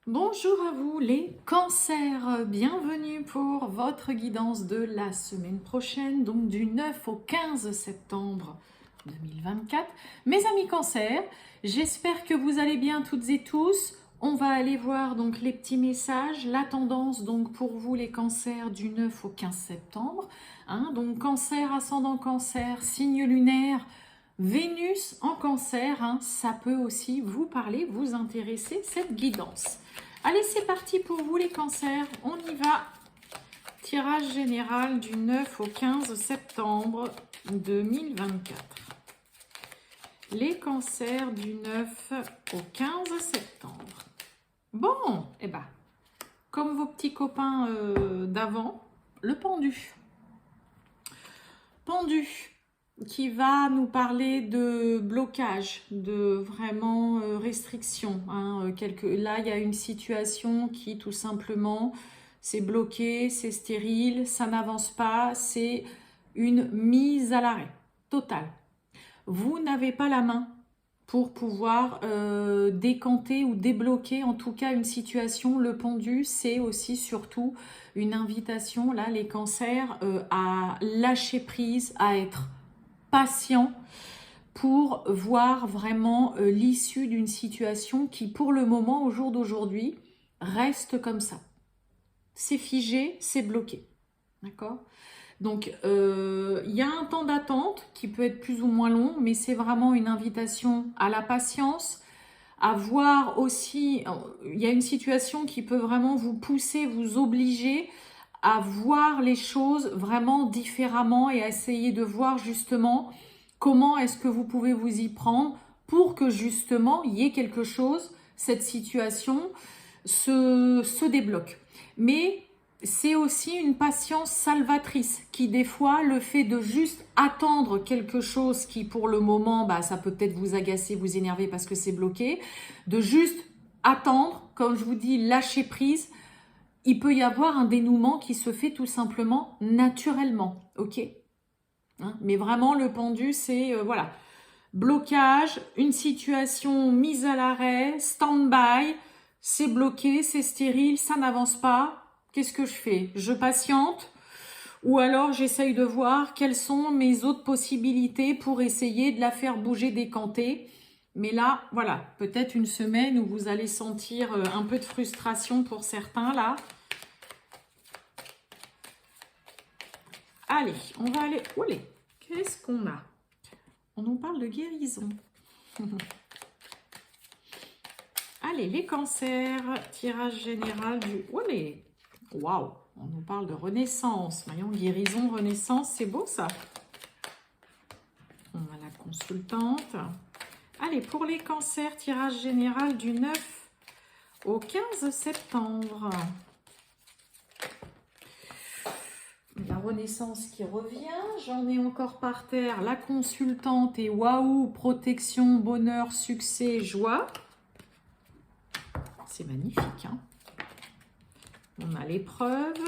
Bonjour à vous les cancers, bienvenue pour votre guidance de la semaine prochaine, donc du 9 au 15 septembre 2024. Mes amis cancers, j'espère que vous allez bien toutes et tous. On va aller voir donc les petits messages, la tendance donc pour vous les cancers du 9 au 15 septembre. Donc cancer, ascendant cancer, signe lunaire, Vénus en cancer, ça peut aussi vous parler, vous intéresser, cette guidance. Allez, c'est parti pour vous les cancers, on y va. Tirage général du 9 au 15 septembre 2024. Les cancers du 9 au 15 septembre. Bon, eh ben, comme vos petits copains d'avant, le pendu. Pendu qui va nous parler de blocage, de vraiment restriction. Là, il y a une situation qui tout simplement, c'est bloqué, c'est stérile, ça n'avance pas, c'est une mise à l'arrêt totale. Vous n'avez pas la main pour pouvoir décanter ou débloquer en tout cas une situation. Le pendu, c'est aussi surtout une invitation, là, les cancers, à lâcher prise, à être patient pour voir vraiment l'issue d'une situation qui, pour le moment, au jour d'aujourd'hui, reste comme ça. C'est figé, c'est bloqué. D'accord ? Donc, il y a un temps d'attente qui peut être plus ou moins long, mais c'est vraiment une invitation à la patience, à voir aussi, il y a une situation qui peut vraiment vous pousser, vous obliger à voir les choses vraiment différemment et à essayer de voir justement comment est-ce que vous pouvez vous y prendre pour que justement il y ait quelque chose, cette situation se débloque. Mais c'est aussi une patience salvatrice qui des fois le fait de juste attendre quelque chose qui pour le moment ça peut peut-être vous agacer, vous énerver parce que c'est bloqué, de juste attendre, comme je vous dis, lâcher prise. Il peut y avoir un dénouement qui se fait tout simplement naturellement, ok, mais vraiment le pendu c'est voilà, blocage, une situation mise à l'arrêt, stand-by, c'est bloqué, c'est stérile, ça n'avance pas. Qu'est-ce que je fais? Je patiente ou alors j'essaye de voir quelles sont mes autres possibilités pour essayer de la faire bouger, décanter. Mais là, voilà, peut-être une semaine où vous allez sentir un peu de frustration pour certains là. Allez, on va aller... Allez, qu'est-ce qu'on a? On nous parle de guérison. Allez, les cancers, tirage général du... Allez, waouh, on nous parle de renaissance. Voyons, guérison, renaissance, c'est beau ça. On a la consultante. Allez, pour les cancers, tirage général du 9 au 15 septembre. La renaissance qui revient, j'en ai encore par terre, la consultante et waouh, protection, bonheur, succès, joie. C'est magnifique, hein. On a l'épreuve.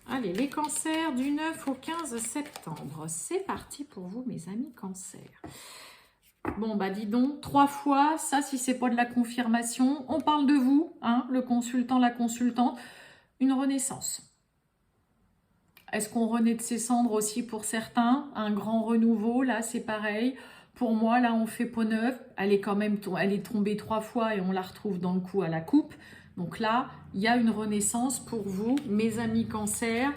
Allez, les cancers du 9 au 15 septembre. C'est parti pour vous, mes amis cancers. Bon, dis donc, 3 fois, ça, si c'est pas de la confirmation, on parle de vous, le consultant, la consultante, une renaissance. Est-ce qu'on renaît de ses cendres aussi pour certains? Un grand renouveau, là, c'est pareil. Pour moi, là, on fait peau neuve. Elle est tombée 3 fois et on la retrouve dans le coup à la coupe. Donc là, il y a une renaissance pour vous, mes amis cancers.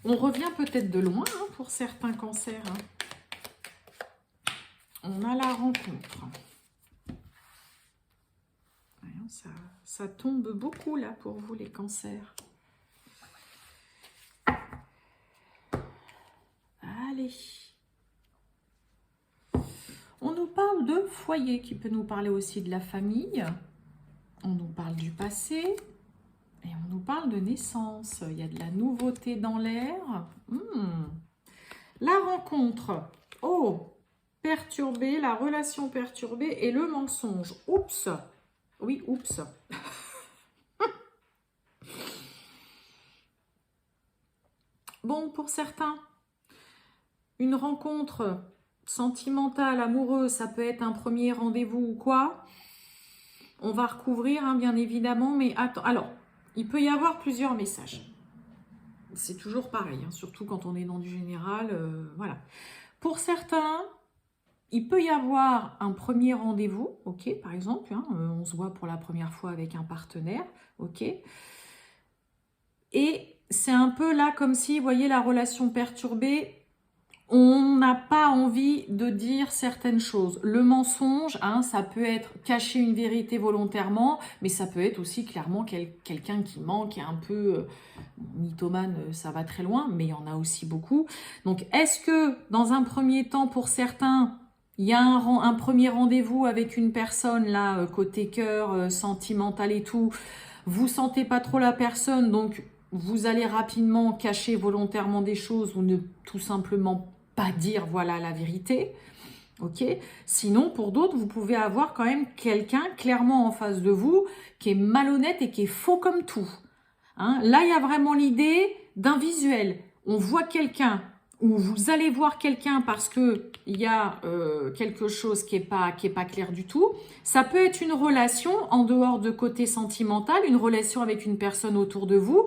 On revient peut-être de loin pour certains cancers. On a la rencontre. Voyons, ça tombe beaucoup là pour vous, les cancers. Allez. On nous parle de foyer, qui peut nous parler aussi de la famille. On nous parle du passé. Et on nous parle de naissance. Il y a de la nouveauté dans l'air. La rencontre. Oh, perturbée, la relation perturbée et le mensonge. Oups. Oui, oups. Bon, pour certains, une rencontre sentimentale, amoureuse, ça peut être un premier rendez-vous ou quoi. on va recouvrir, hein, bien évidemment, mais attends, alors, il peut y avoir plusieurs messages. C'est toujours pareil, hein, surtout quand on est dans du général, voilà. Pour certains, il peut y avoir un premier rendez-vous, ok, par exemple, hein, on se voit pour la première fois avec un partenaire, ok. Et c'est un peu là comme si, vous voyez, la relation perturbée, on n'a pas envie de dire certaines choses. Le mensonge, hein, ça peut être cacher une vérité volontairement, mais ça peut être aussi clairement quelqu'un qui ment, qui est un peu mythomane, ça va très loin, mais il y en a aussi beaucoup. Donc, est-ce que dans un premier temps, pour certains, il y a un premier rendez-vous avec une personne, là, côté cœur, sentimental et tout, vous sentez pas trop la personne, donc vous allez rapidement cacher volontairement des choses ou ne tout simplement pas dire voilà la vérité, ok. Sinon, pour d'autres, vous pouvez avoir quand même quelqu'un clairement en face de vous qui est malhonnête et qui est faux comme tout. Hein. Là, il y a vraiment l'idée d'un visuel. On voit quelqu'un ou vous allez voir quelqu'un parce que il y a quelque chose qui est pas clair du tout. Ça peut être une relation en dehors de côté sentimental, une relation avec une personne autour de vous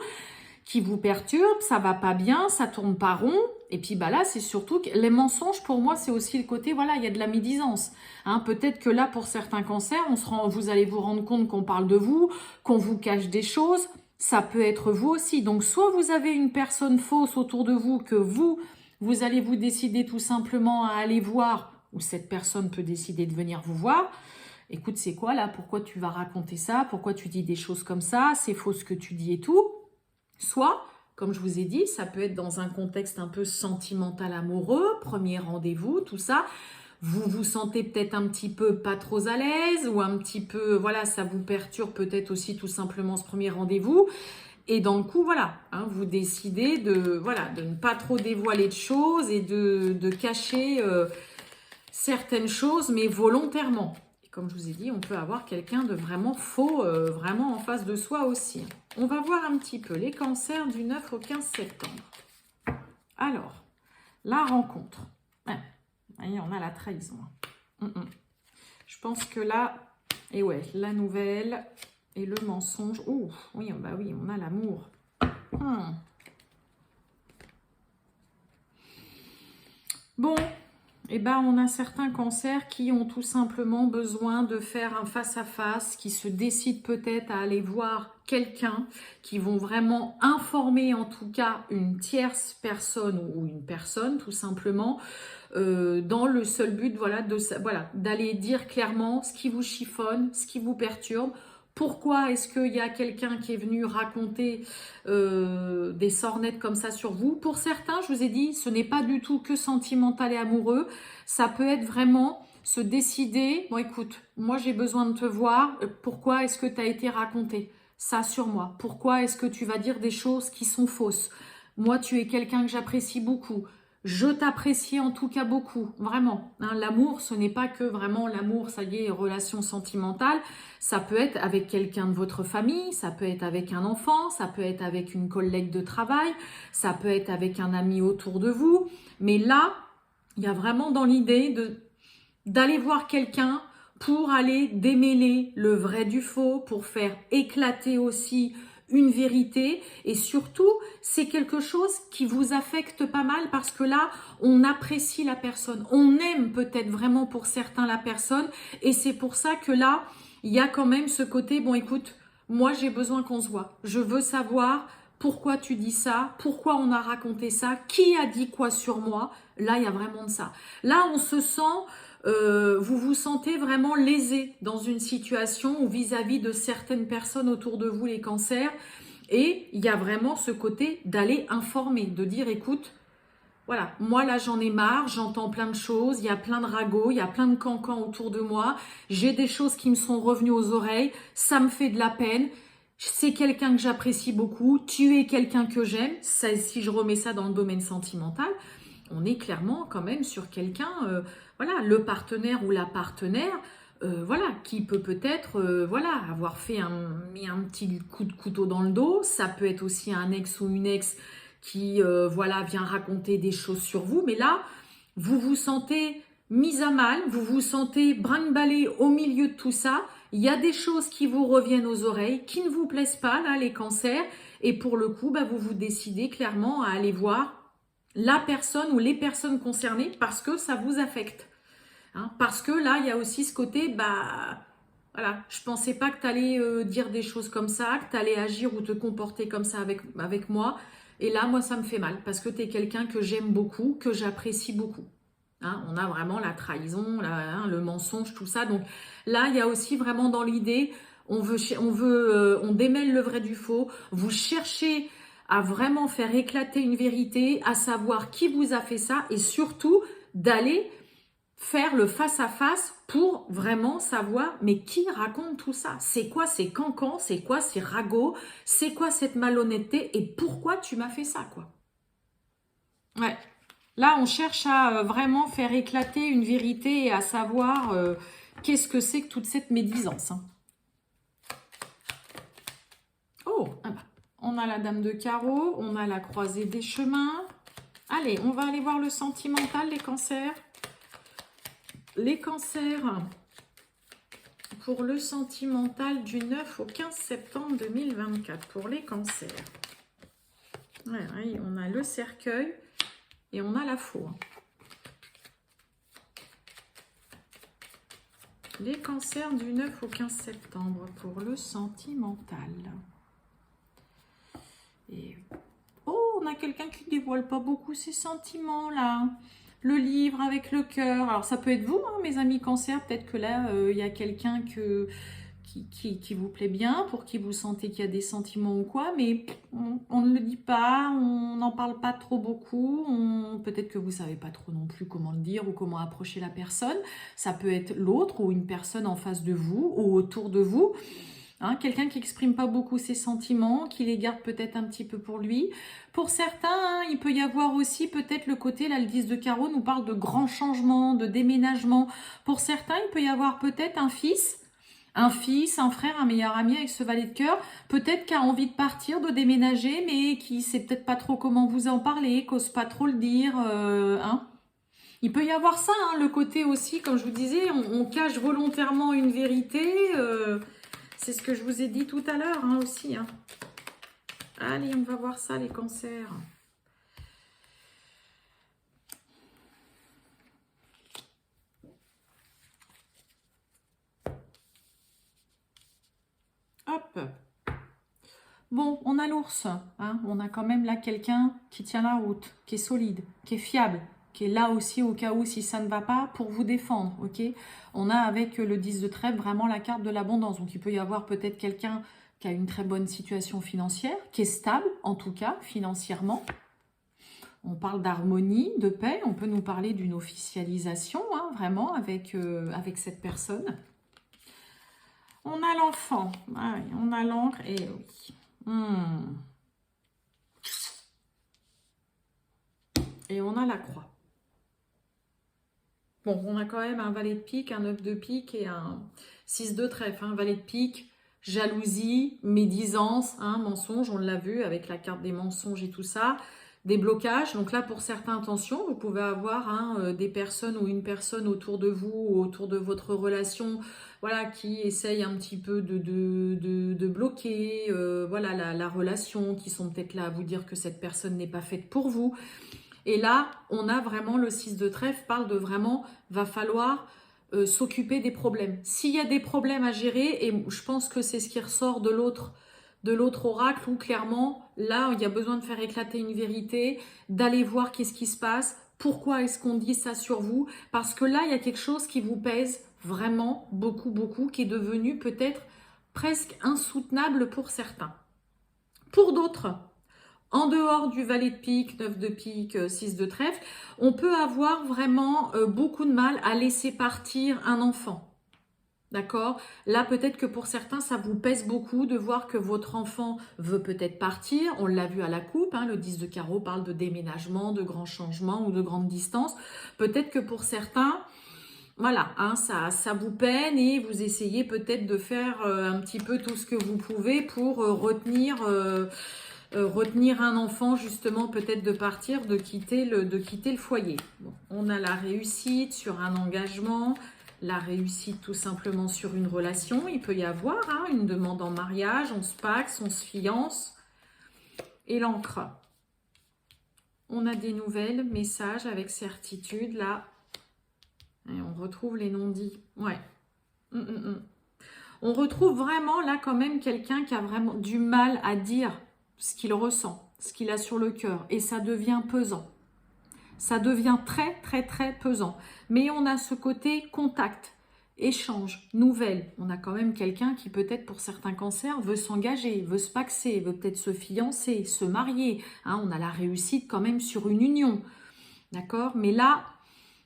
qui vous perturbe, ça va pas bien, ça tourne pas rond. Et puis bah là, c'est surtout que les mensonges, pour moi, c'est aussi le côté, voilà, il y a de la médisance. Hein, peut-être que là, pour certains cancers, vous allez vous rendre compte qu'on parle de vous, qu'on vous cache des choses. Ça peut être vous aussi. Donc, soit vous avez une personne fausse autour de vous que vous allez vous décider tout simplement à aller voir, ou cette personne peut décider de venir vous voir. Écoute, c'est quoi là? Pourquoi tu vas raconter ça? Pourquoi tu dis des choses comme ça? C'est faux ce que tu dis et tout. Soit, comme je vous ai dit, ça peut être dans un contexte un peu sentimental, amoureux, premier rendez-vous, tout ça. Vous vous sentez peut-être un petit peu pas trop à l'aise ou un petit peu, voilà, ça vous perturbe peut-être aussi tout simplement ce premier rendez-vous. Et dans le coup, voilà, hein, vous décidez de ne pas trop dévoiler de choses et de cacher certaines choses, mais volontairement. Comme je vous ai dit, on peut avoir quelqu'un de vraiment faux, vraiment en face de soi aussi. On va voir un petit peu les cancers du 9 au 15 septembre. Alors, la rencontre. Ouais, voyez, on a la trahison. Je pense que là, et ouais, la nouvelle et le mensonge. Oh, oui, bah oui, on a l'amour. Bon. Eh ben, on a certains cancers qui ont tout simplement besoin de faire un face-à-face, qui se décident peut-être à aller voir quelqu'un, qui vont vraiment informer en tout cas une tierce personne ou une personne tout simplement, dans le seul but d'aller dire clairement ce qui vous chiffonne, ce qui vous perturbe. Pourquoi est-ce qu'il y a quelqu'un qui est venu raconter des sornettes comme ça sur vous? Pour certains, je vous ai dit, ce n'est pas du tout que sentimental et amoureux. Ça peut être vraiment se décider, bon écoute, moi j'ai besoin de te voir, pourquoi est-ce que tu as été raconté ça sur moi? Pourquoi est-ce que tu vas dire des choses qui sont fausses? Moi, tu es quelqu'un que j'apprécie beaucoup. Je t'apprécie en tout cas beaucoup, vraiment. Hein, l'amour, ce n'est pas que vraiment l'amour, ça y est, relation sentimentale. Ça peut être avec quelqu'un de votre famille, ça peut être avec un enfant, ça peut être avec une collègue de travail, ça peut être avec un ami autour de vous. Mais là, il y a vraiment dans l'idée d'aller voir quelqu'un pour aller démêler le vrai du faux, pour faire éclater aussi une vérité, et surtout c'est quelque chose qui vous affecte pas mal parce que là on apprécie la personne, on aime peut-être vraiment pour certains la personne, et c'est pour ça que là il y a quand même ce côté, bon écoute, moi j'ai besoin qu'on se voit, je veux savoir pourquoi tu dis ça, pourquoi on a raconté ça, qui a dit quoi sur moi. Là il y a vraiment de ça, là on se sent vous vous sentez vraiment lésé dans une situation ou vis-à-vis de certaines personnes autour de vous, les cancers, et il y a vraiment ce côté d'aller informer, de dire écoute, voilà, moi là j'en ai marre, j'entends plein de choses, il y a plein de ragots, il y a plein de cancans autour de moi, j'ai des choses qui me sont revenues aux oreilles, ça me fait de la peine, c'est quelqu'un que j'apprécie beaucoup, tu es quelqu'un que j'aime, si je remets ça dans le domaine sentimental, on est clairement quand même sur quelqu'un, voilà, le partenaire ou la partenaire, voilà, qui peut peut-être, voilà, avoir mis un petit coup de couteau dans le dos. Ça peut être aussi un ex ou une ex qui, voilà, vient raconter des choses sur vous. Mais là, vous vous sentez mise à mal, vous vous sentez brinque-ballé au milieu de tout ça. il y a des choses qui vous reviennent aux oreilles, qui ne vous plaisent pas, là, les cancers, et pour le coup, bah, vous vous décidez clairement à aller voir la personne ou les personnes concernées parce que ça vous affecte. Hein, parce que là, il y a aussi ce côté, bah, voilà, je pensais pas que tu allais dire des choses comme ça, que tu allais agir ou te comporter comme ça avec moi. Et là, moi, ça me fait mal parce que tu es quelqu'un que j'aime beaucoup, que j'apprécie beaucoup. Hein, on a vraiment la trahison, le mensonge, tout ça. Donc là, il y a aussi vraiment dans l'idée, on démêle le vrai du faux. Vous cherchez à vraiment faire éclater une vérité, à savoir qui vous a fait ça et surtout d'aller faire le face-à-face pour vraiment savoir, mais qui raconte tout ça? C'est quoi ces cancans? C'est quoi ces ragots? C'est quoi cette malhonnêteté? Et pourquoi tu m'as fait ça, quoi? Ouais. Là, on cherche à vraiment faire éclater une vérité et à savoir qu'est-ce que c'est que toute cette médisance. Hein. Oh, ah bah, on a la dame de carreau, on a la croisée des chemins. Allez, on va aller voir le sentimental, les cancers. Les cancers, pour le sentimental du 9 au 15 septembre 2024, pour les cancers. Ouais, ouais, on a le cercueil et on a la faux. Les cancers du 9 au 15 septembre pour le sentimental. Et oh, on a quelqu'un qui ne dévoile pas beaucoup ses sentiments là. Le livre avec le cœur. Alors ça peut être vous, hein, mes amis cancer. Peut-être que là, il y a quelqu'un qui vous plaît bien, pour qui vous sentez qu'il y a des sentiments ou quoi, mais on ne le dit pas, on n'en parle pas trop beaucoup, peut-être que vous savez pas trop non plus comment le dire ou comment approcher la personne. Ça peut être l'autre ou une personne en face de vous ou autour de vous. Hein, quelqu'un qui n'exprime pas beaucoup ses sentiments, qui les garde peut-être un petit peu pour lui. Pour certains, hein, il peut y avoir aussi peut-être le côté, là le 10 de carreau nous parle de grands changements, de déménagement. Pour certains, il peut y avoir peut-être un fils, un frère, un meilleur ami avec ce valet de cœur, peut-être qui a envie de partir, de déménager, mais qui sait peut-être pas trop comment vous en parler, qu'ose pas trop le dire. Hein. Il peut y avoir ça, hein, le côté aussi, comme je vous disais, on cache volontairement une vérité. C'est ce que je vous ai dit tout à l'heure hein, aussi. Hein. Allez, on va voir ça, les cancers. Hop. Bon, on a l'ours. Hein. On a quand même là quelqu'un qui tient la route, qui est solide, qui est fiable, qui est là aussi au cas où si ça ne va pas pour vous défendre. Ok. On a avec le 10 de trèfle vraiment la carte de l'abondance. Donc il peut y avoir peut-être quelqu'un qui a une très bonne situation financière, qui est stable en tout cas financièrement. On parle d'harmonie, de paix. On peut nous parler d'une officialisation hein, vraiment avec cette personne. On a l'enfant, ah oui, on a l'encre et oui. Et on a la croix. Bon, on a quand même un valet de pique, un 9 de pique et un 6 de trèfle. Un valet de pique, jalousie, médisance, hein, mensonge, on l'a vu avec la carte des mensonges et tout ça. Des blocages. Donc là, pour certains, attention, vous pouvez avoir hein, des personnes ou une personne autour de vous ou autour de votre relation voilà, qui essayent un petit peu de bloquer voilà, la relation, qui sont peut-être là à vous dire que cette personne n'est pas faite pour vous. Et là, on a vraiment le 6 de trèfle, parle de vraiment, va falloir s'occuper des problèmes. S'il y a des problèmes à gérer, et je pense que c'est ce qui ressort de l'autre oracle, où clairement, là, il y a besoin de faire éclater une vérité, d'aller voir qu'est-ce qui se passe, pourquoi est-ce qu'on dit ça sur vous, parce que là, il y a quelque chose qui vous pèse vraiment beaucoup, beaucoup, qui est devenu peut-être presque insoutenable pour certains. Pour d'autres, en dehors du valet de pique, 9 de pique, 6 de trèfle, on peut avoir vraiment beaucoup de mal à laisser partir un enfant. D'accord? Là, peut-être que pour certains, ça vous pèse beaucoup de voir que votre enfant veut peut-être partir. On l'a vu à la coupe, hein, le 10 de carreau parle de déménagement, de grands changements ou de grandes distances. Peut-être que pour certains, voilà, hein, ça vous peine et vous essayez peut-être de faire un petit peu tout ce que vous pouvez pour retenir un enfant, justement, peut-être de partir, de quitter le foyer. Bon, on a la réussite sur un engagement, la réussite tout simplement sur une relation. Il peut y avoir hein, une demande en mariage, on se paxe, on se fiance. Et l'encre. On a des nouvelles, messages avec certitude, là. Et on retrouve les non-dits. Ouais. On retrouve vraiment là quand même quelqu'un qui a vraiment du mal à dire ce qu'il ressent, ce qu'il a sur le cœur. Et ça devient pesant. Ça devient très, très, très pesant. Mais on a ce côté contact, échange, nouvelle. On a quand même quelqu'un qui peut-être pour certains cancers veut s'engager, veut se paxer, veut peut-être se fiancer, se marier. Hein, on a la réussite quand même sur une union. D'accord? Mais là,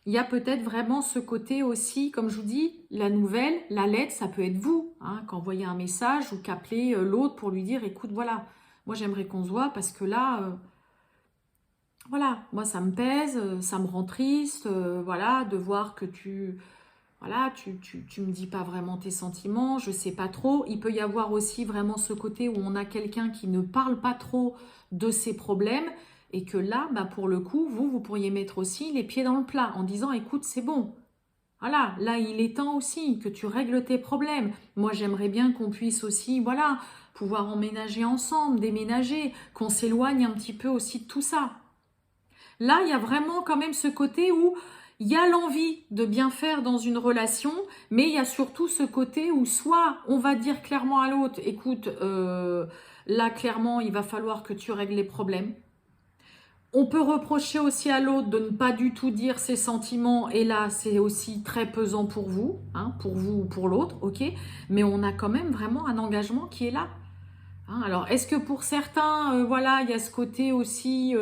il y a peut-être vraiment ce côté aussi, comme je vous dis, la nouvelle, la lettre, ça peut être vous, hein, qu'envoyer un message ou qu'appeler l'autre pour lui dire, écoute, voilà, moi j'aimerais qu'on se voit parce que là, voilà, moi ça me pèse, ça me rend triste, voilà, de voir que voilà, tu me dis pas vraiment tes sentiments, je sais pas trop. Il peut y avoir aussi vraiment ce côté où on a quelqu'un qui ne parle pas trop de ses problèmes et que là, bah pour le coup, vous pourriez mettre aussi les pieds dans le plat en disant, écoute, c'est bon. Voilà, là, il est temps aussi que tu règles tes problèmes. Moi, j'aimerais bien qu'on puisse aussi, voilà, pouvoir emménager ensemble, déménager, qu'on s'éloigne un petit peu aussi de tout ça. Là, il y a vraiment quand même ce côté où il y a l'envie de bien faire dans une relation, mais il y a surtout ce côté où soit on va dire clairement à l'autre, écoute, là clairement il va falloir que tu règles les problèmes. On peut reprocher aussi à l'autre de ne pas du tout dire ses sentiments et là c'est aussi très pesant pour vous, hein, pour vous ou pour l'autre, ok. Mais on a quand même vraiment un engagement qui est là. Hein, alors, est-ce que pour certains, voilà, il y a ce côté aussi,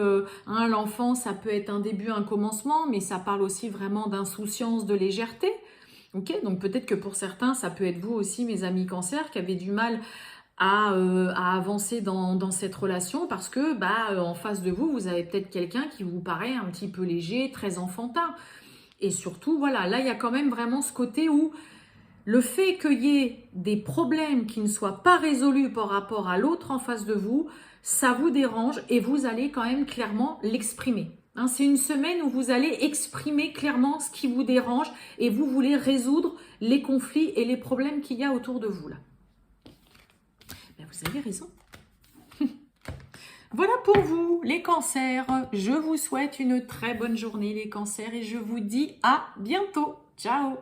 hein, l'enfant, ça peut être un début, un commencement, mais ça parle aussi vraiment d'insouciance, de légèreté. Ok, donc peut-être que pour certains, ça peut être vous aussi, mes amis cancers, qui avez du mal à avancer dans cette relation parce que, en face de vous, vous avez peut-être quelqu'un qui vous paraît un petit peu léger, très enfantin. Et surtout, voilà, là, il y a quand même vraiment ce côté où le fait qu'il y ait des problèmes qui ne soient pas résolus par rapport à l'autre en face de vous, ça vous dérange et vous allez quand même clairement l'exprimer. Hein, c'est une semaine où vous allez exprimer clairement ce qui vous dérange et vous voulez résoudre les conflits et les problèmes qu'il y a autour de vous. Là. Ben, vous avez raison. Voilà pour vous, les cancers. Je vous souhaite une très bonne journée, les cancers, et je vous dis à bientôt. Ciao!